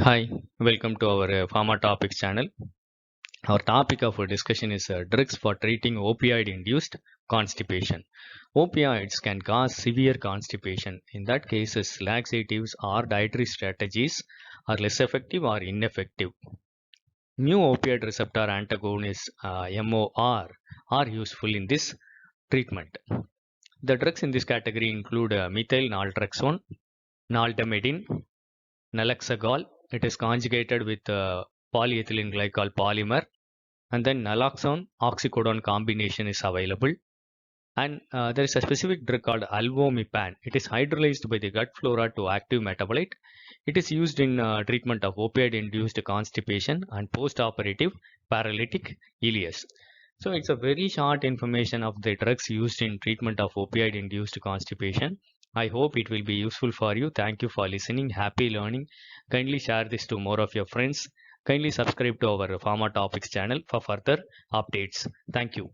Hi, welcome to our Pharma Topics channel. Our topic of discussion is drugs for treating opioid-induced constipation. Opioids can cause severe constipation. In that cases, laxatives or dietary strategies are less effective or ineffective. Mu opioid receptor antagonists (MOR) are useful in this treatment. The drugs in this category include methyl naltrexone, naltamidine, naloxegol. It is conjugated with polyethylene glycol polymer, and then naloxone oxycodone combination is available. And there is a specific drug called alvomipan. It is hydrolyzed by the gut flora to active metabolite. It is used in treatment of opioid-induced constipation and post-operative paralytic ileus. So it's a very short information of the drugs used in treatment of opioid-induced constipation. I hope it will be useful for you. Thank you for listening. Happy learning. Kindly share this to more of your friends. Kindly subscribe to our Pharma Topics channel for further updates. Thank you.